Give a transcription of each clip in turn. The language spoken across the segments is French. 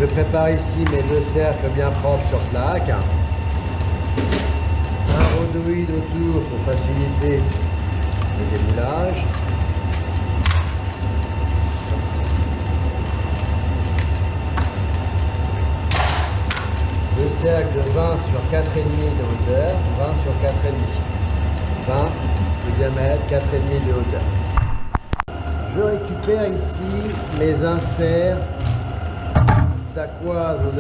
Je prépare ici mes deux cercles bien propres sur plaque. Un rhodoïde autour pour faciliter le démoulage. Deux cercles de 20 sur 4,5 de hauteur, 20 sur 4,5. 20 de diamètre, 4,5 de hauteur. Je récupère ici mes inserts d'aquoise aux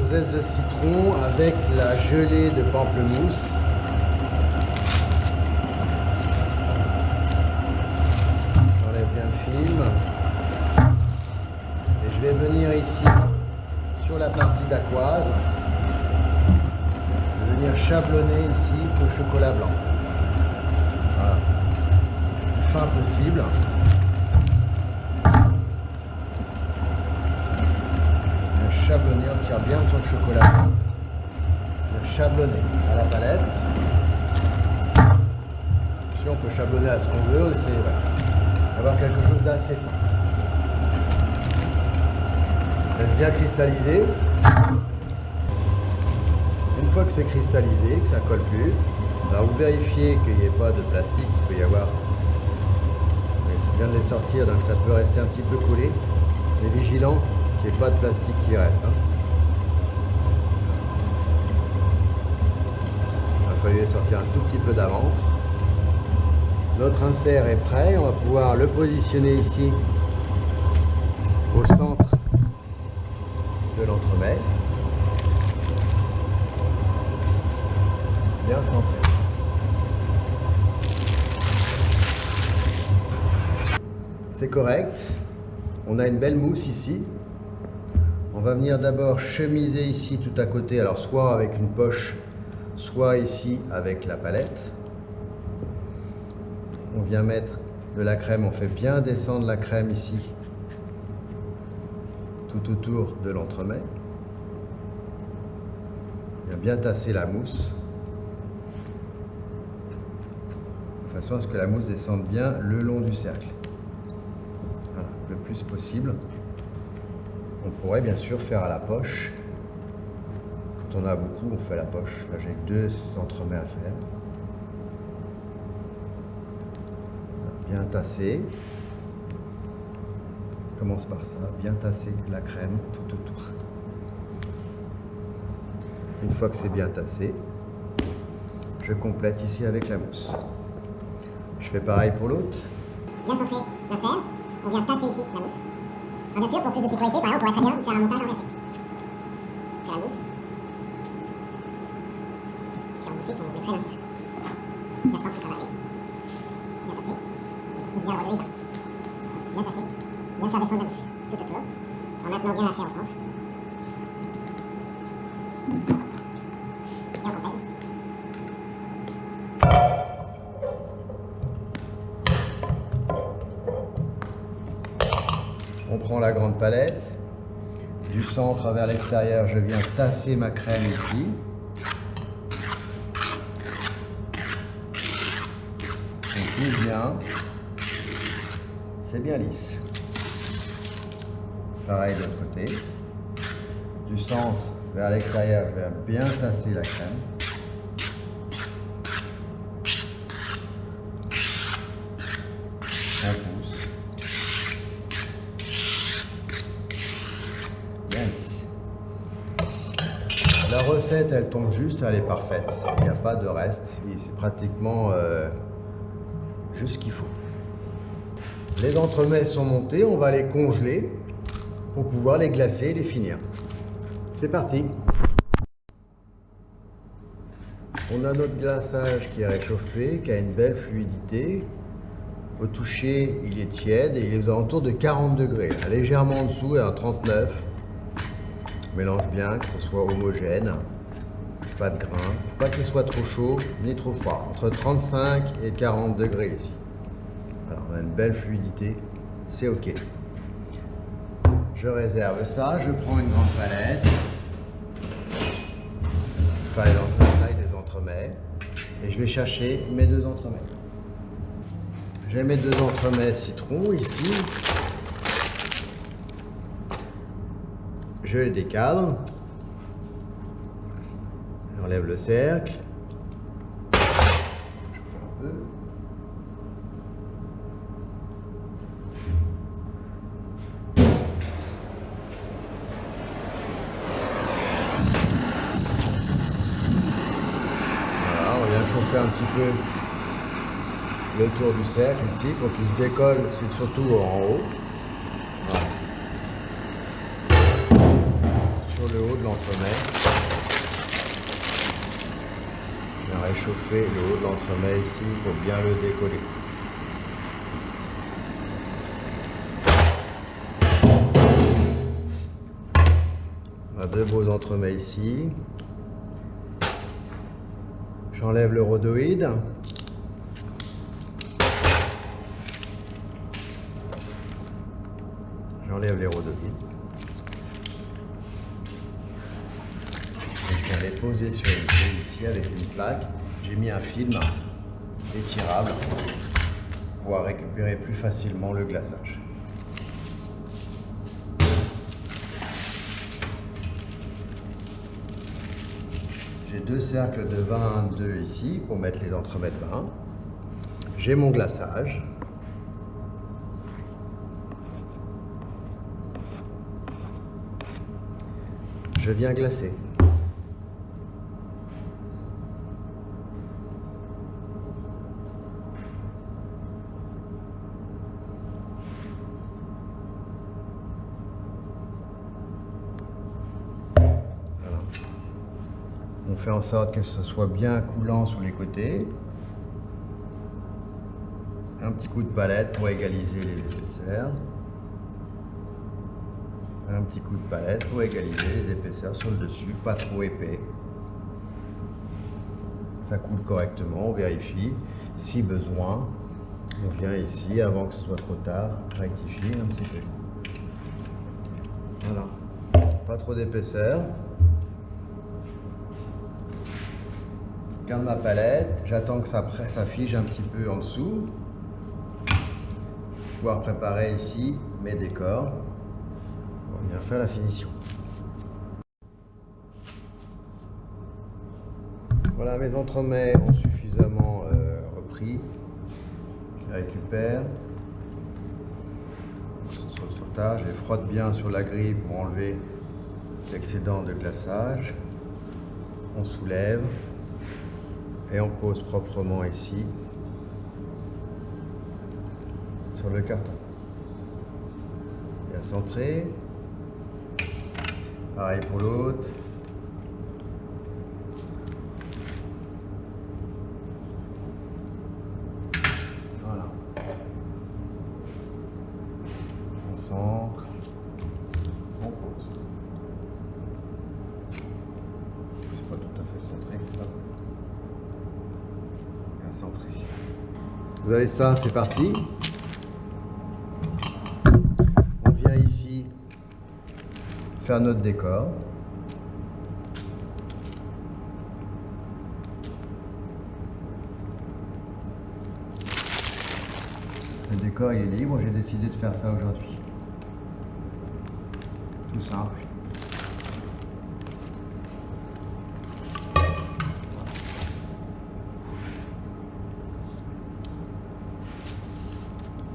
zestes de citron avec la gelée de pamplemousse. J'enlève bien le film. Et je vais venir ici sur la partie d'aquoise. Je vais venir chablonner ici au chocolat blanc. Voilà. Le plus fin possible. Chablonner, on tire bien sur le chocolat blanc. Le chablonner à la palette. Si on peut chablonner à ce qu'on veut, on essaie d'avoir quelque chose d'assez fin. Laisse bien cristalliser. Une fois que c'est cristallisé, que ça ne colle plus, là vous vérifiez qu'il n'y ait pas de plastique, il peut y avoir. Mais c'est bien de les sortir, donc ça peut rester un petit peu collé. Et vigilant. Il n'y a pas de plastique qui reste. Il va falloir sortir un tout petit peu d'avance. Notre insert est prêt. On va pouvoir le positionner ici au centre de l'entremet. Bien centré. C'est correct. On a une belle mousse ici. On va venir d'abord chemiser ici tout à côté, alors soit avec une poche, soit ici avec la palette. On vient mettre de la crème, on fait bien descendre la crème ici, tout autour de l'entremet. On vient bien tasser la mousse, de façon à ce que la mousse descende bien le long du cercle. Voilà, le plus possible. On pourrait bien sûr faire à la poche. Quand on a beaucoup, on fait à la poche. Là, j'ai 2 entremets à faire. Bien tasser. On commence par ça. Bien tasser la crème tout autour. Une fois que c'est bien tassé, je complète ici avec la mousse. Je fais pareil pour l'autre. Bien centré l'insert. On vient tasser ici la mousse. Alors bien sûr, pour plus de sécurité, par exemple, on pourrait très bien faire un montage inversé. Faire la mousse. Puis ensuite, on mettrait l'insert. Là, je pense que ça va aller. Bien tassé. Pousse bien le relevé. Bien tassé. Bien faire descendre la mousse tout autour. En maintenant bien l'insert au centre. Et on complète ici. On prend la grande palette, du centre vers l'extérieur, je viens tasser ma crème ici. On pousse bien, c'est bien lisse. Pareil de l'autre côté, du centre vers l'extérieur, je viens bien tasser la crème. On pousse. La recette, elle tombe juste, elle est parfaite. Il n'y a pas de reste. C'est pratiquement juste ce qu'il faut. Les entremets sont montés, on va les congeler pour pouvoir les glacer et les finir. C'est parti. On a notre glaçage qui est réchauffé, qui a une belle fluidité. Au toucher, il est tiède et il est aux alentours de 40 degrés. Légèrement en dessous, il est à 39. On mélange bien, que ce soit homogène. Pas de grains. Pas qu'il soit trop chaud ni trop froid. Entre 35 et 40 degrés ici. Alors, on a une belle fluidité. C'est OK. Je réserve ça. Je prends une grande palette. Je fais la taille des entremets. Et je vais chercher mes 2 entremets. J'ai mes 2 entremets citron ici. Je les décadre. J'enlève le cercle. Je fais un peu. Voilà, on vient chauffer un petit peu le tour du cercle ici pour qu'il se décolle, c'est surtout en haut. Voilà. Sur le haut de l'entremet. On va réchauffer le haut de l'entremet ici pour bien le décoller. On a 2 beaux entremets ici. J'enlève le rhodoïde. J'enlève les rhodoïdes. Je viens les poser sur une feuille ici avec une plaque. J'ai mis un film étirable pour pouvoir récupérer plus facilement le glaçage. J'ai 2 cercles de 22 ici pour mettre les entremets de vin. J'ai mon glaçage. Je viens glacer. Voilà. On fait en sorte que ce soit bien coulant sous les côtés. Un petit coup de palette pour égaliser les épaisseurs. Un petit coup de palette pour égaliser les épaisseurs sur le dessus, pas trop épais. Ça coule correctement, on vérifie. Si besoin, on vient ici, avant que ce soit trop tard, rectifier un petit peu. Voilà, pas trop d'épaisseur. Je garde ma palette, j'attends que ça fige un petit peu en dessous. Pour pouvoir préparer ici mes décors. On vient faire la finition. Voilà, mes entremets ont suffisamment repris. Je les récupère. Ce soit trop tard, je les frotte bien sur la grille pour enlever l'excédent de glaçage. On soulève et on pose proprement ici sur le carton. Bien centré. Pareil pour l'autre. Voilà. On centre. On pose. C'est pas tout à fait centré. Hop. Bien centré. Vous avez ça, c'est parti. On vient ici faire notre décor. Le décor il est libre, j'ai décidé de faire ça aujourd'hui. Tout simple.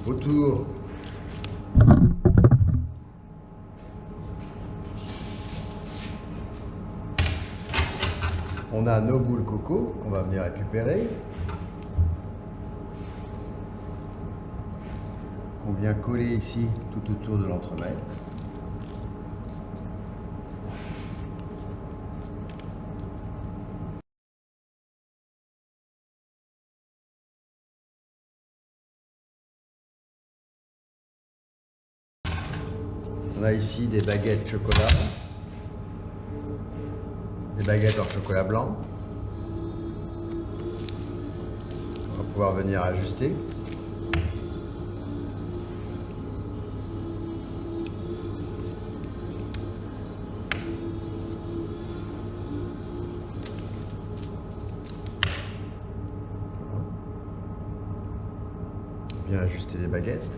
Autour, on a nos boules coco qu'on va venir récupérer. On vient coller ici tout autour de l'entremet. On a ici des baguettes chocolat, des baguettes en chocolat blanc. On va pouvoir venir ajuster. Bien ajuster les baguettes.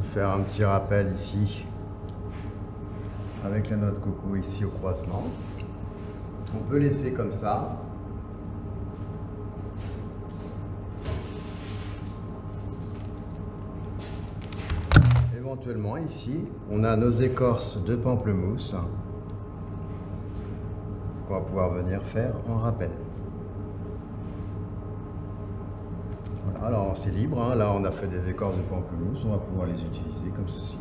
faire un petit rappel ici avec la noix de coco ici au croisement. On peut laisser comme ça. Éventuellement ici, on a nos écorces de pamplemousse qu'on va pouvoir venir faire en rappel. Voilà, alors c'est libre, hein. Là on a fait des écorces de pamplemousse, on va pouvoir les utiliser comme ceci.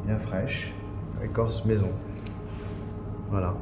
Bien fraîche, écorce maison. Voilà.